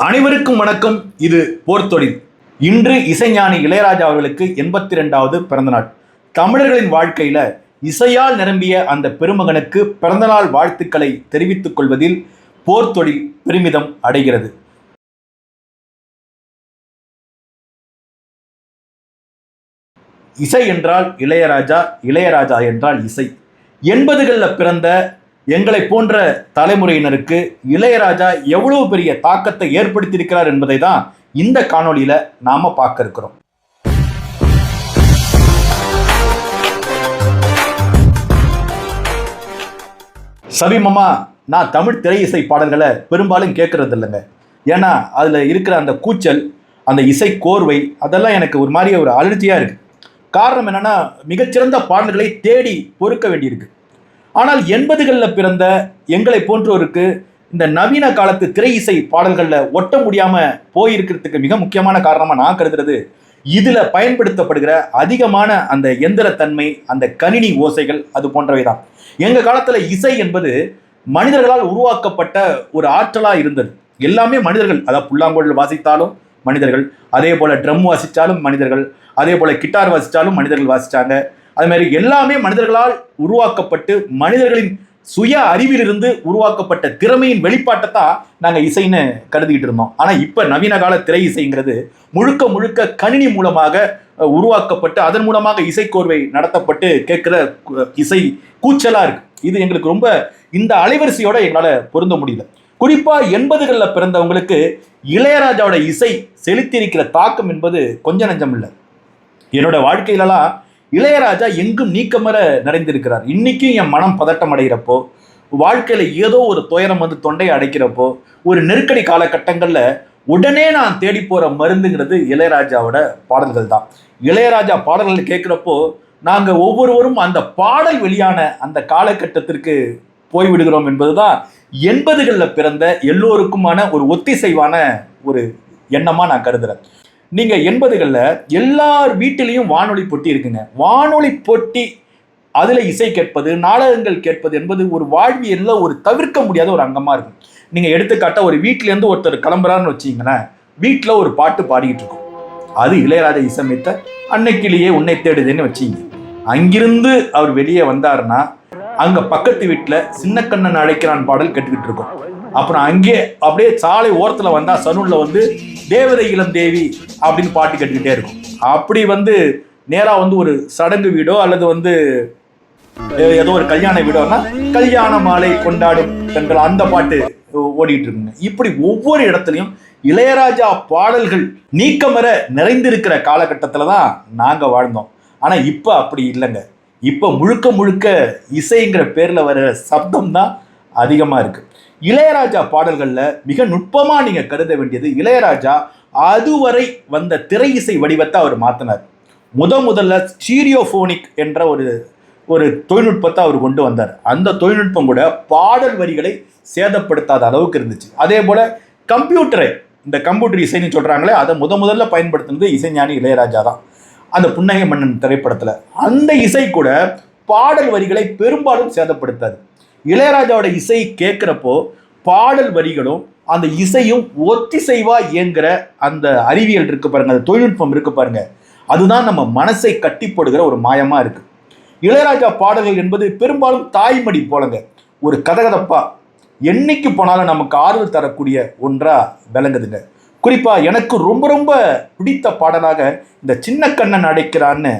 அனைவருக்கும் வணக்கம். இது போர்த்தொழில். இன்று இசைஞானி இளையராஜா அவர்களுக்கு 82வது பிறந்தநாள். தமிழர்களின் வாழ்க்கையில இசையால் நிரம்பிய அந்த பெருமகனுக்கு பிறந்தநாள் வாழ்த்துக்களை தெரிவித்துக் கொள்வதில் போர்த்தொழில் பெருமிதம் அடைகிறது. இசை என்றால் இளையராஜா, இளையராஜா என்றால் இசை. 80களில் பிறந்த எங்களை போன்ற தலைமுறையினருக்கு இளையராஜா எவ்வளவு பெரிய தாக்கத்தை ஏற்படுத்தியிருக்கிறார் என்பதை தான் இந்த காணொலியில நாம பார்க்க இருக்கிறோம். சமீபமா நான் தமிழ் திரை இசை பாடல்களை பெரும்பாலும் கேட்கறது இல்லைங்க. ஏன்னா அதுல இருக்கிற அந்த கூச்சல், அந்த இசை கோர்வை, அதெல்லாம் எனக்கு ஒரு மாதிரி ஒரு அலர்ஜியா இருக்கு. காரணம் என்னன்னா, மிகச்சிறந்த பாடல்களை தேடி பொறுக்க வேண்டியிருக்கு. ஆனால் 80களில் பிறந்த எங்களை போன்றோருக்கு இந்த நவீன காலத்து திரை இசை பாடல்களில் ஒட்ட முடியாமல் போயிருக்கிறதுக்கு மிக முக்கியமான காரணமாக நான் கருதுறது, இதில் பயன்படுத்தப்படுகிற அதிகமான அந்த எந்திரத்தன்மை, அந்த கணினி ஓசைகள், அது போன்றவை தான். எங்கள் காலத்தில் இசை என்பது மனிதர்களால் உருவாக்கப்பட்ட ஒரு ஆற்றலாக இருந்தது. எல்லாமே மனிதர்கள், அதாவது புல்லாங்குழல் வாசித்தாலும் மனிதர்கள், அதே போல் ட்ரம் வாசித்தாலும் மனிதர்கள், அதே போல் கிட்டார் வாசித்தாலும் மனிதர்கள் வாசித்தாங்க. அது மாதிரி எல்லாமே மனிதர்களால் உருவாக்கப்பட்டு மனிதர்களின் சுய அறிவிலிருந்து உருவாக்கப்பட்ட திறமையின் வெளிப்பாட்டை தான் நாங்கள் இசைன்னு கருதிக்கிட்டு இருந்தோம். ஆனால் இப்போ நவீன கால திரை இசைங்கிறது முழுக்க முழுக்க கணினி மூலமாக உருவாக்கப்பட்டு அதன் மூலமாக இசைக்கோர்வை நடத்தப்பட்டு கேட்குற இசை கூச்சலாக இருக்கு. இது எங்களுக்கு ரொம்ப இந்த அலைவரிசையோட எங்களால் பொருந்த முடியல. குறிப்பாக 80களில் பிறந்தவங்களுக்கு இளையராஜாவோட இசை செலுத்தியிருக்கிற தாக்கம் என்பது கொஞ்சம் நஞ்சம் இல்லை. என்னோட வாழ்க்கையிலலாம் இளையராஜா எங்கும் நீக்கமர நிறைந்திருக்கிறார். இன்னைக்கும் என் மனம் பதட்டம் அடைகிறப்போ, வாழ்க்கையில ஏதோ ஒரு துயரம் வந்து தொண்டையை அடைக்கிறப்போ, ஒரு நெருக்கடி காலகட்டங்களில் உடனே நான் தேடி போற மருந்துங்கிறது இளையராஜாவோட பாடல்கள் தான். இளையராஜா பாடல்கள் கேட்குறப்போ நாங்கள் ஒவ்வொருவரும் அந்த பாடல் வெளியான அந்த காலகட்டத்திற்கு போய்விடுகிறோம் என்பதுதான் 80களில் பிறந்த எல்லோருக்குமான ஒரு ஒத்திசைவான ஒரு எண்ணமாக நான் கருதுறேன். நீங்கள் 80களில் எல்லார் வீட்டிலையும் வானொலி பொட்டி இருக்குங்க. வானொலி பொட்டி, அதில் இசை கேட்பது, நாடகங்கள் கேட்பது என்பது ஒரு வாழ்வியலில் ஒரு தவிர்க்க முடியாத ஒரு அங்கமாக இருக்கும். நீங்கள் எடுத்துக்காட்ட ஒரு வீட்டிலேருந்து ஒருத்தர் கிளம்புறான்னு வச்சிங்களேன், வீட்டில் ஒரு பாட்டு பாடிக்கிட்டு இருக்கும். அது இளையராஜா இசையமைத்த அன்னைக்கிலேயே உன்னை தேடுதுன்னு வச்சிங்க. அங்கிருந்து அவர் வெளியே வந்தாருன்னா அங்கே பக்கத்து வீட்டில் சின்ன கண்ணன் அழைக்கிறான் பாடல் கேட்டுக்கிட்டு இருக்கும். அப்புறம் அங்கே அப்படியே சாலை ஓரத்தில் வந்தால் சனூனில் வந்து தேவதை இளம் தேவி அப்படின்னு பாட்டு கேட்டுக்கிட்டே இருக்கும். அப்படி வந்து நேராக வந்து ஒரு சடங்கு வீடோ அல்லது வந்து ஏதோ ஒரு கல்யாண வீடோன்னா கல்யாண மாலை கொண்டாடும் பெண்கள் அந்த பாட்டு ஓடிட்டு இருக்குங்க. இப்படி ஒவ்வொரு இடத்துலையும் இளையராஜா பாடல்கள் நீக்கமர நிறைந்திருக்கிற காலகட்டத்தில் தான் நாங்கள் வாழ்ந்தோம். ஆனால் இப்போ அப்படி இல்லைங்க. இப்போ முழுக்க முழுக்க இசைங்கிற பேரில் வர சப்தம் தான் அதிகமாக இருக்குது. இளையராஜா பாடல்களில் மிக நுட்பமாக நீங்கள் கருத வேண்டியது, இளையராஜா அதுவரை வந்த திரை இசை வடிவத்தை அவர் மாற்றினார். முதல்ல ஸ்டீரியோஃபோனிக் என்ற ஒரு தொழில்நுட்பத்தை அவர் கொண்டு வந்தார். அந்த தொழில்நுட்பம் கூட பாடல் வரிகளை சேதப்படுத்தாத அளவுக்கு இருந்துச்சு. அதே போல் கம்ப்யூட்டரை, இந்த கம்ப்யூட்டர் இசைன்னு சொல்கிறாங்களே, அதை முதல்ல பயன்படுத்துனது இசைஞானி இளையராஜா தான். அந்த புன்னகை மன்னன் திரைப்படத்தில் அந்த இசை கூட பாடல் வரிகளை பெரும்பாலும் சேதப்படுத்தாது. இளையராஜாவோட இசை கேட்குறப்போ பாடல் வரிகளும் அந்த இசையும் ஒத்திசைவா இயங்குற அந்த அறிவியல் இருக்கு பாருங்க, அந்த தொழில்நுட்பம் இருக்கு பாருங்க, அதுதான் நம்ம மனசை கட்டி போடுகிற ஒரு மாயமா இருக்கு. இளையராஜா பாடல்கள் என்பது பெரும்பாலும் தாய்மடி போலங்க, ஒரு கதகதப்பா என்னைக்கு போனாலும் நமக்கு ஆறுதல் தரக்கூடிய ஒன்றா விளங்குதுங்க. குறிப்பா எனக்கு ரொம்ப ரொம்ப பிடித்த பாடலாக இந்த சின்ன கண்ணன் அடைக்கிறான்னு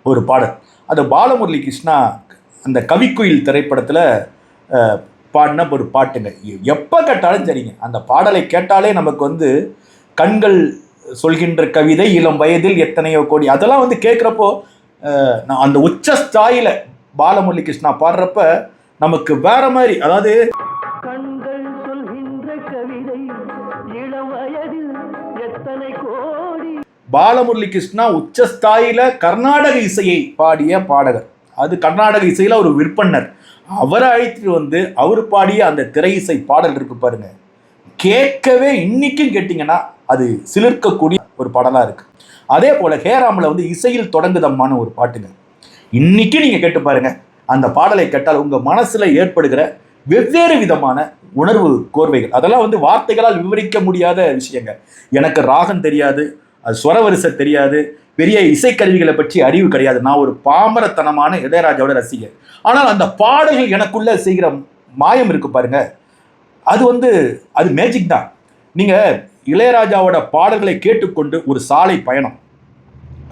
ஒரு பாடல், அது பாலமுரளி கிருஷ்ணா அந்த கவிக்குயில் திரைப்படத்தில் பாடின ஒரு பாட்டுங்க. எப்போ கேட்டாலும் சரிங்க, அந்த பாடலை கேட்டாலே நமக்கு வந்து கண்கள் சொல்கின்ற கவிதை, இளம் வயதில் எத்தனையோ கோடி, அதெல்லாம் வந்து கேட்குறப்போ நான் அந்த உச்ச ஸ்தாயில பாலமுரளி கிருஷ்ணா பாடுறப்ப நமக்கு வேற மாதிரி, அதாவது கண்கள் சொல்கின்ற கவிதை, இளம் வயதில் எத்தனை கோடி. பாலமுரளி கிருஷ்ணா உச்சஸ்தாயில கர்நாடக இசையை பாடிய பாடகர். அது கர்நாடக இசையில ஒரு விற்பனர். அவரை அழைத்துட்டு வந்து அவர் பாடிய அந்த திரை இசை பாடல் இருக்கு பாருங்க, கேட்கவே இன்னைக்கும் கேட்டீங்கன்னா அது சிலிர்க்கக்கூடிய ஒரு பாடலா இருக்கு. அதே போல ஹேராமில் வந்து இசையில் தொடங்குதம்மான ஒரு பாட்டுங்க, இன்னைக்கு நீங்க கேட்டு பாருங்க. அந்த பாடலை கேட்டால் உங்க மனசுல ஏற்படுகிற வெவ்வேறு விதமான உணர்வு கோர்வைகள். அதெல்லாம் வந்து வார்த்தைகளால் விவரிக்க முடியாத விஷயங்கள். எனக்கு ராகம் தெரியாது, அது ஸ்வரவரிசை தெரியாது, பெரிய இசைக்கருவிகளை பற்றி அறிவு கிடையாது. நான் ஒரு பாமரத்தனமான இளையராஜாவோட ரசிகர். ஆனால் அந்த பாடல்கள் எனக்குள்ள செய்கிற மாயம் இருக்கு பாருங்க, அது வந்து அது மேஜிக் தான். நீங்க இளையராஜாவோட பாடல்களை கேட்டுக்கொண்டு ஒரு சாலை பயணம்,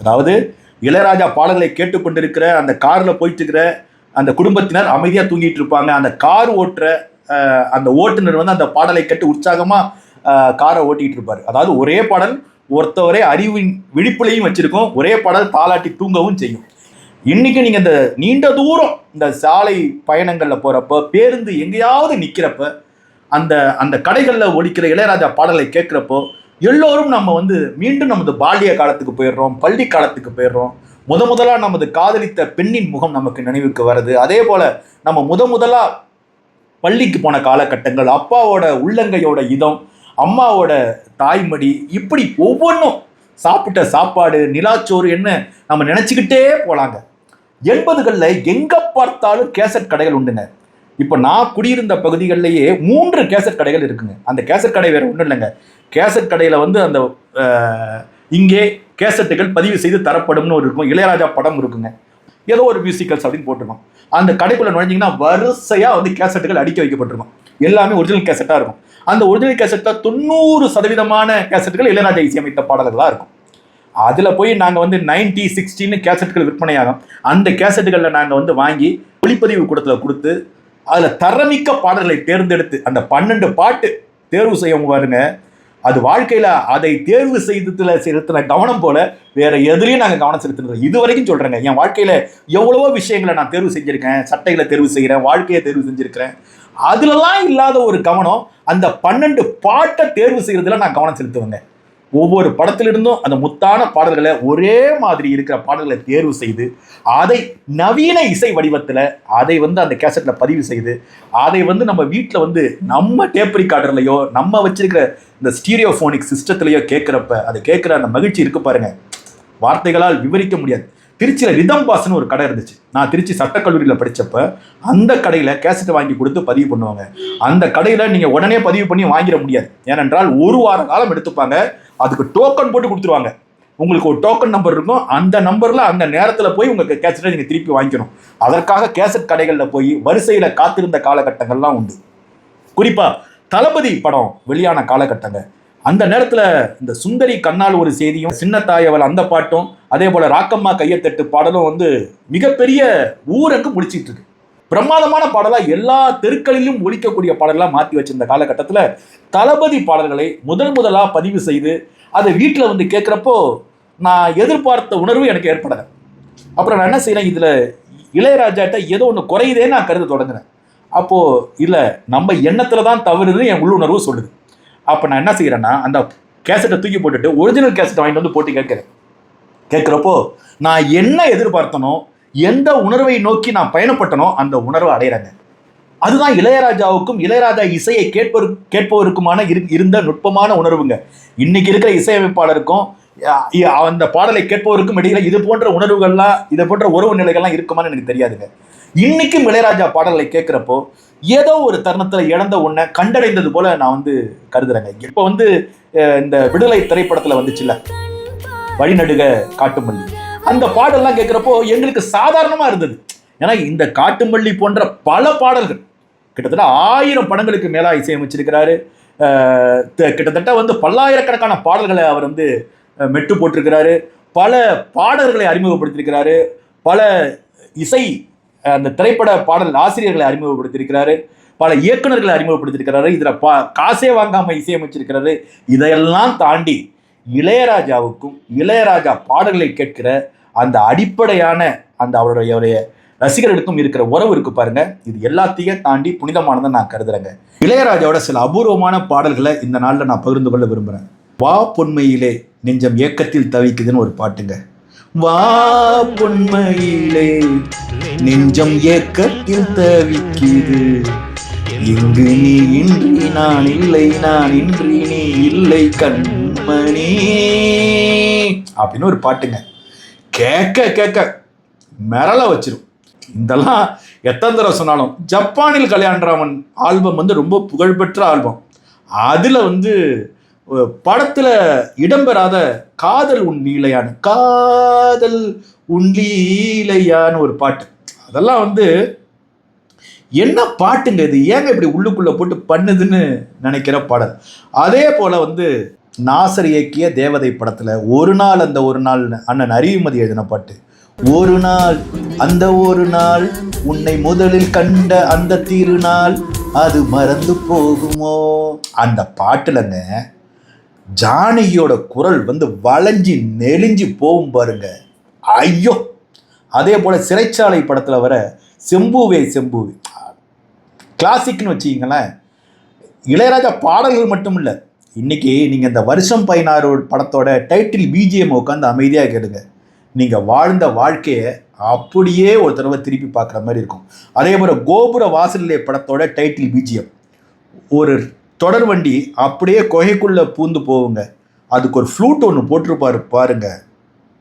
அதாவது இளையராஜா பாடல்களை கேட்டுக்கொண்டிருக்கிற அந்த கார்ல போயிட்டு இருக்கிற அந்த குடும்பத்தினர் அமைதியா தூங்கிட்டு இருப்பாங்க. அந்த கார் ஓட்டுற அந்த ஓட்டுநர் வந்து அந்த பாடலை கேட்டு உற்சாகமா காரை ஓட்டிட்டு இருப்பாரு. அதாவது ஒரே பாடல் ஒருத்தவரே அறிவின் விழிப்புலையும் வச்சிருக்கோம், ஒரே பாடல் தாளாட்டி தூங்கவும் செய்யும். இன்னைக்கு நீங்க இந்த நீண்ட தூரம் இந்த சாலை பயணங்கள்ல போறப்ப, பேருந்து எங்கேயாவது நிக்கிறப்ப, அந்த அந்த கடைகளில் ஒலிக்கிற இளையராஜா பாடலை கேட்குறப்போ எல்லோரும் நம்ம வந்து மீண்டும் நமது பால்ய காலத்துக்கு போயிடுறோம், பள்ளி காலத்துக்கு போயிடுறோம். முதலாக நமது காதலித்த பெண்ணின் முகம் நமக்கு நினைவுக்கு வருது. அதே போல நம்ம முதலாக பள்ளிக்கு போன காலகட்டங்கள், அப்பாவோட உள்ளங்கையோட இதம், அம்மாவோட தாய்மடி, இப்படி ஒவ்வொன்றும் சாப்பிட்ட சாப்பாடு, நிலாச்சோறு என்ன நம்ம நினச்சிக்கிட்டே போகலாங்க. 80களில் எங்கே பார்த்தாலும் கேசட் கடைகள் உண்டுங்க. இப்போ நான் குடியிருந்த பகுதிகளிலேயே 3 கேசட் கடைகள் இருக்குங்க. அந்த கேசட் கடை வேறு ஒன்றும் இல்லைங்க, கேசட் கடையில் வந்து அந்த இங்கே கேசட்டுகள் பதிவு செய்து தரப்படும்னு ஒரு இருக்கும், இளையராஜா படம் இருக்குங்க, ஏதோ ஒரு மியூசிக்கல்ஸ் அப்படின்னு போட்டிருக்கோம். அந்த கடைக்குள்ளே நுழைஞ்சிங்கன்னா வரிசையாக வந்து கேசட்டுகள் அடுக்கி வைக்கப்பட்டிருக்கும். எல்லாமே ஒரிஜினல் கேசட்டாக இருக்கும். அந்த ஒரிஜினல் கேசட்டில் 90% கேசட்டுகள் இளையராஜா இசையமைத்த பாடல்களாக இருக்கும். அதில் போய் நாங்கள் வந்து 90, 60 கேசட்டுகள் விற்பனையாகும். அந்த கேசட்டுகளில் நாங்கள் வந்து வாங்கி ஒளிப்பதிவு கூடத்தில் கொடுத்து அதில் தரமிக்க பாடல்களை தேர்ந்தெடுத்து அந்த 12 பாட்டு தேர்வு செய்யவும் பாருங்க, அது வாழ்க்கையில் அதை தேர்வு செய்ததுல செலுத்தின கவனம் போல வேற எதுலையும் நாங்கள் கவனம் செலுத்துறது இது வரைக்கும் சொல்கிறேங்க. என் வாழ்க்கையில் எவ்வளவோ விஷயங்களை நான் தேர்வு செஞ்சுருக்கேன், சட்டைகளை தேர்வு செய்கிறேன், வாழ்க்கையை தேர்வு செஞ்சுருக்கிறேன். அதுலலாம் இல்லாத ஒரு கவனம் அந்த 12 பாட்டை தேர்வு செய்கிறதுல நான் கவனம் செலுத்துவேங்க. ஒவ்வொரு படத்திலிருந்தும் அந்த முத்தான பாடல்களை, ஒரே மாதிரி இருக்கிற பாடல்களை தேர்வு செய்து அதை நவீன இசை வடிவத்தில் அதை வந்து அந்த கேசட்டில் பதிவு செய்து அதை வந்து நம்ம வீட்டில் வந்து நம்ம டேப் ரெக்கார்டர்லையோ நம்ம வச்சிருக்கிற இந்த ஸ்டீரியோஃபோனிக் சிஸ்டத்துலையோ கேட்குறப்ப அதை கேட்குற அந்த மகிழ்ச்சி இருக்கு பாருங்க, வார்த்தைகளால் விவரிக்க முடியாது. திருச்சியில் ரிதம் பாஸ்ன்னு ஒரு கடை இருந்துச்சு. நான் திருச்சி சட்டக்கல்லூரியில் படித்தப்ப அந்த கடையில் கேசட்டை வாங்கி கொடுத்து பதிவு பண்ணுவாங்க. அந்த கடையில் நீங்கள் உடனே பதிவு பண்ணி வாங்கிட முடியாது. ஏனென்றால் 1 வார காலம் எடுத்துப்பாங்க. அதுக்கு டோக்கன் போட்டு கொடுத்துருவாங்க. உங்களுக்கு ஒரு டோக்கன் நம்பர் இருக்கும், அந்த நம்பரில் அந்த நேரத்தில் போய் உங்கள் கேசட்டை நீங்கள் திருப்பி வாங்கிக்கணும். அதற்காக கேசட் கடைகளில் போய் வரிசையில் காத்திருந்த காலகட்டங்கள்லாம் உண்டு. குறிப்பாக தளபதி படம் வெளியான காலகட்டங்க, அந்த நேரத்தில் இந்த சுந்தரி கண்ணால் ஒரு செய்தியும், சின்னத்தாயவள் அந்த பாட்டும், அதே போல் ராக்கம்மா கையத்தட்டு பாடலும் வந்து மிகப்பெரிய ஊருக்கு முடிச்சிட்டு இருக்கு. பிரமாதமான பாடலாக எல்லா தெருக்களிலும் ஒலிக்கக்கூடிய பாடலாக மாற்றி வச்சிருந்த காலகட்டத்தில் தளபதி பாடல்களை முதலாக பதிவு செய்து அதை வீட்டில் வந்து கேட்குறப்போ நான் எதிர்பார்த்த உணர்வு எனக்கு ஏற்படலை. அப்புறம் நான் என்ன செய்கிறேன், இதில் இளையராஜாட்ட ஏதோ ஒன்று குறையுதேன்னு நான் கருத தொடங்குறேன். அப்போது இல்லை, நம்ம எண்ணத்தில் தான் தவறுது என் உள்ளுணர்வு சொல்லுது. அப்போ நான் என்ன செய்கிறேன்னா, அந்த கேசட்டை தூக்கி போட்டுட்டு ஒரிஜினல் கேசட்டை வாங்கிட்டு வந்து போட்டு கேட்குறப்போ நான் என்ன எதிர்பார்த்தனோ, எந்த உணர்வை நோக்கி நான் பயணப்பட்டனோ அந்த உணர்வை அடையிறேங்க. அதுதான் இளையராஜாவுக்கும் இளையராஜா இசையை கேட்பவருக்குமான இருந்த நுட்பமான உணர்வுங்க. இன்னைக்கு இருக்கிற இசையமைப்பாளருக்கும் அந்த பாடலை கேட்பவருக்கும் இடையில இது போன்ற உணர்வுகள்லாம், இது போன்ற உறவு நிலைகள்லாம் இருக்குமான்னு எனக்கு தெரியாதுங்க. இன்னைக்கும் இளையராஜா பாடல்களை கேட்குறப்போ ஏதோ ஒரு தருணத்தில் இழந்த ஒன்றை கண்டடைந்தது போல நான் வந்து கருதுறேங்க. இப்போ வந்து இந்த விடுதலை திரைப்படத்தில் வந்துச்சுல்ல வழிநடுக காட்டுமல்லி, அந்த பாடல்லாம் கேட்குறப்போ எங்களுக்கு சாதாரணமாக இருந்தது. ஏன்னா இந்த காட்டுமல்லி போன்ற பல பாடல்கள் கிட்டத்தட்ட 1000 படங்களுக்கு மேலாக இசையமைச்சிருக்கிறாரு. கிட்டத்தட்ட வந்து பல்லாயிரக்கணக்கான பாடல்களை அவர் வந்து மெட்டு போட்டிருக்கிறாரு. பல பாடல்களை அறிமுகப்படுத்தியிருக்கிறாரு. பல இசை அந்த திரைப்பட பாடல் ஆசிரியர்களை அறிமுகப்படுத்தியிருக்கிறாரு. பல இயக்குநர்களை அறிமுகப்படுத்தியிருக்கிறாரு. இதில் காசே வாங்காமல் இசையமைச்சிருக்கிறாரு. இதையெல்லாம் தாண்டி இளையராஜாவுக்கும் இளையராஜா பாடல்களை கேட்கிற அந்த அடிப்படையான அந்த அவருடைய ரசிகர்களுக்கும் இருக்கிற உறவு இருக்கு பாருங்க, இது எல்லாத்தையும் தாண்டி புனிதமானதை நான் கருதுறேங்க. இளையராஜாவோட சில அபூர்வமான பாடல்களை இந்த நாளில் நான் பகிர்ந்து கொள்ள விரும்புகிறேன். வா பொன்மையிலே நெஞ்சம் ஏக்கத்தில் தவிக்குதுன்னு ஒரு பாட்டுங்க. வா பொன்மையிலே நெஞ்சம் ஏக்கத்தில் தவிக்குது, இங்கு நீ இன்றி நான் இல்லை, நான் இன்றி நீ இல்லை கண்மணி அப்படின்னு ஒரு பாட்டுங்க. கேட்க கேட்க மிரள வச்சிரும். எத்தனை தடவை சொன்னாலும் ஜப்பானில் கல்யாணராமன் ஆல்பம் வந்து ரொம்ப புகழ்பெற்ற ஆல்பம். அதில் வந்து படத்தில் இடம்பெறாத காதல் உன் லீலையான்னு காதல் உன் லீலையான்னு ஒரு பாட்டு, அதெல்லாம் வந்து என்ன பாட்டுங்க இது, ஏங்க இப்படி உள்ளுக்குள்ளே போட்டு பண்ணுதுன்னு நினைக்கிற பாடல். அதே போல் வந்து நாசர் இயக்கிய தேவதை படத்தில் ஒரு நாள் அந்த ஒரு நாள் அண்ணன் அறிவுமதி எழுதின பாட்டு, ஒரு நாள் அந்த ஒரு நாள் உன்னை முதலில் கண்ட அந்த திருநாள் அது மறந்து போகுமோ, அந்த பாட்டுலங்க ஜானகியோட குரல் வந்து வளைஞ்சி நெளிஞ்சு போகும் பாருங்க, ஐயோ. அதே போல் சிறைச்சாலை படத்தில் வர செம்பூவே செம்பூவே கிளாசிக்னு வச்சுக்கிங்களேன். இளையராஜா பாடல்கள் மட்டும் இல்லை, இன்றைக்கி நீங்கள் இந்த வருஷம் 16 படத்தோட டைட்டில் பிஜிஎம் உட்காந்து அமைதியாக கேளுங்க, நீங்கள் வாழ்ந்த வாழ்க்கையை அப்படியே ஒரு தடவை திருப்பி பார்க்குற மாதிரி இருக்கும். அதே போல் கோபுர வாசலிலே படத்தோட டைட்டில் பிஜிஎம், ஒரு தொடர் வண்டி அப்படியே குகைக்குள்ளே பூந்து போவுங்க, அதுக்கு ஒரு ஃப்ளூட் ஒன்று போட்டிருப்பாரு பாருங்க,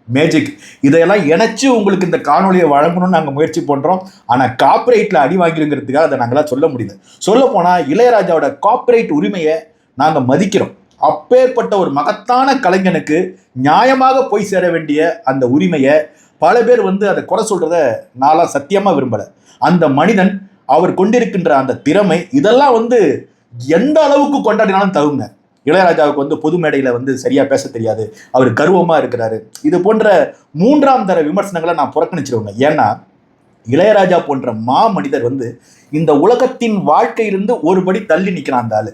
மேஜிக். இதையெல்லாம் இணைச்சி உங்களுக்கு இந்த காணொலியை வழங்கணும்னு நாங்கள் முயற்சி பண்ணுறோம். ஆனால் காப்பிரைட்டில் அடி வாங்கிருங்கிறதுக்காக அதை நாங்களாம் சொல்ல முடியல. சொல்லப்போனால் இளையராஜாவோட காப்பிரைட் உரிமையை நாங்கள் மதிக்கிறோம். அப்பேற்பட்ட ஒரு மகத்தான கலைஞனுக்கு நியாயமாக போய் சேர வேண்டிய அந்த உரிமையை பல பேர் வந்து அதை குறை சொல்கிறத நான்லாம் சத்தியமாக விரும்பலை. அந்த மனிதன், அவர் கொண்டிருக்கின்ற அந்த திறமை, இதெல்லாம் வந்து எந்த அளவுக்கு கொண்டாடினாலும் தகுங்க. இளையராஜாவுக்கு வந்து பொது மேடையில் வந்து சரியாக பேச தெரியாது, அவர் கர்வமாக இருக்கிறாரு, இது போன்ற 3ஆம் தர விமர்சனங்களை நான் புறக்கணிச்சிருவேங்க. ஏன்னா இளையராஜா போன்ற மனிதர் வந்து இந்த உலகத்தின் வாழ்க்கையிலிருந்து ஒருபடி தள்ளி நிற்கிறான் அந்த ஆளு.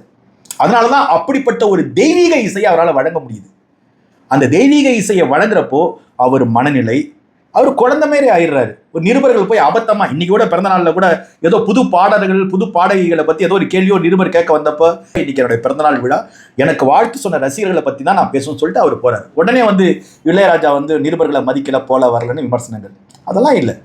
அதனால தான் அப்படிப்பட்ட ஒரு தெய்வீக இசையை அவரால் வழங்க முடியுது. அந்த தெய்வீக இசையை வழங்குறப்போ அவர் மனநிலை, அவர் குழந்தை மாரி ஆயிடுறாரு. ஒரு நிருபர்கள் போய் அபத்தமா, இன்னைக்கு கூட பிறந்த நாளில் கூட ஏதோ புது பாடல்கள் புது பாடகிகளை பற்றி ஏதோ ஒரு கேள்வியோ நிருபர் கேட்க வந்தப்போ, இன்னைக்கு என்னுடைய பிறந்தநாள் விழா, எனக்கு வாழ்த்து சொன்ன ரசிகர்களை பற்றி தான் நான் பேசணும்னு சொல்லிட்டு அவர் போறாரு. உடனே வந்து இளையராஜா வந்து நிருபர்களை மதிக்கல, போல வரலன்னு விமர்சனங்கள். அதெல்லாம் இல்லை.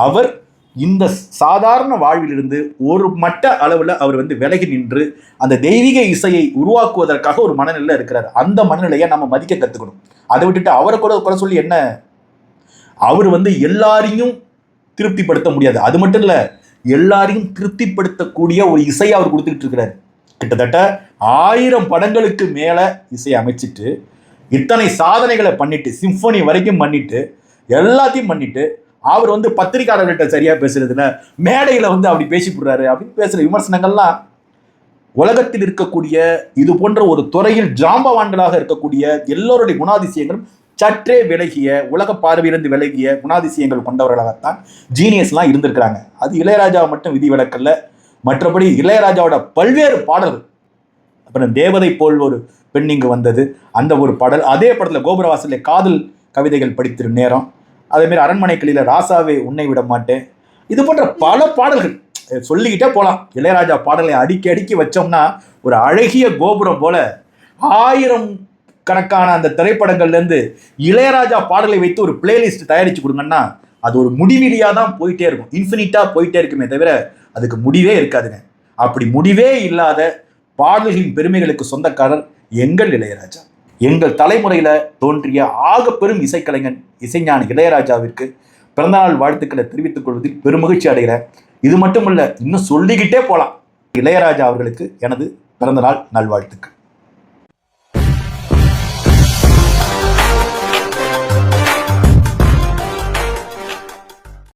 அவர் இந்த சாதாரண வாழ்விலிருந்து ஒரு மட்ட அளவில் அவர் வந்து விலகி நின்று அந்த தெய்வீக இசையை உருவாக்குவதற்காக ஒரு மனநிலையில் இருக்கிறார். அந்த மனநிலையை நம்ம மதிக்க கற்றுக்கணும். அதை விட்டுட்டு அவரை கூட குறை சொல்லி என்ன, அவர் வந்து எல்லாரையும் திருப்திப்படுத்த முடியாது. அது மட்டும் இல்லை, எல்லாரையும் திருப்திப்படுத்தக்கூடிய ஒரு இசையை அவர் கொடுத்துக்கிட்டு இருக்கிறார். கிட்டத்தட்ட 1000 படங்களுக்கு மேலே இசையை அமைச்சிட்டு, இத்தனை சாதனைகளை பண்ணிட்டு, சிம்பனி வரைக்கும் பண்ணிட்டு, எல்லாத்தையும் பண்ணிட்டு, அவர் வந்து பத்திரிகையாளர்கள்ட்ட சரியா பேசுறதுல, மேடையில் வந்து அப்படி பேசி போடுறாரு அப்படின்னு பேசுகிற விமர்சனங்கள்லாம் உலகத்தில் இருக்கக்கூடிய இது போன்ற ஒரு துறையில் ஜாம்பவான்களாக இருக்கக்கூடிய எல்லோருடைய குணாதிசயங்களும் சற்றே விலகிய, உலக பார்வையிலிருந்து விலகிய குணாதிசயங்கள் கொண்டவர்களாகத்தான் ஜீனியஸ்லாம் இருந்திருக்கிறாங்க. அது இளையராஜா மட்டும் விதி விலக்கல்ல. மற்றபடி இளையராஜாவோட பல்வேறு பாடல்கள், அப்புறம் தேவதை போல் ஒரு பெண் இங்கு வந்தது, அந்த ஒரு பாடல், அதே படத்தில் கோபுரவாசலில் காதல் கவிதைகள் படித்திரு நேரம், அதேமாரி அரண்மனைகளில் ராசாவே உன்னை விட மாட்டேன், இது போன்ற பல பாடல்கள் சொல்லிக்கிட்டே போகலாம். இளையராஜா பாடலை அடுக்கி வச்சோம்னா ஒரு அழகிய கோபுரம் போல 1000 கணக்கான அந்த திரைப்படங்கள்லேருந்து இளையராஜா பாடலை வைத்து ஒரு பிளேலிஸ்ட் தயாரித்து கொடுங்கன்னா அது ஒரு முடிவிலியாக தான் போயிட்டே இருக்கும், இன்ஃபினிட்டாக போயிட்டே இருக்குமே தவிர அதுக்கு முடிவே இருக்காதுங்க. அப்படி முடிவே இல்லாத பாடல்களின் பெருமைகளுக்கு சொந்தக்காரர் எங்கள் இளையராஜா. எங்கள் தலைமுறையில் தோன்றிய ஆகப்பெரும் இசைக்கலைஞன் இசைஞானி இளையராஜாவிற்கு பிறந்தநாள் வாழ்த்துக்களை தெரிவித்துக் கொள்வதில் பெருமகிழ்ச்சி அடைகிறேன். இது மட்டும் இல்லை, இன்னும் சொல்லிக்கிட்டே போகலாம். இளையராஜா அவர்களுக்கு எனது பிறந்தநாள் நல்வாழ்த்துக்கள்.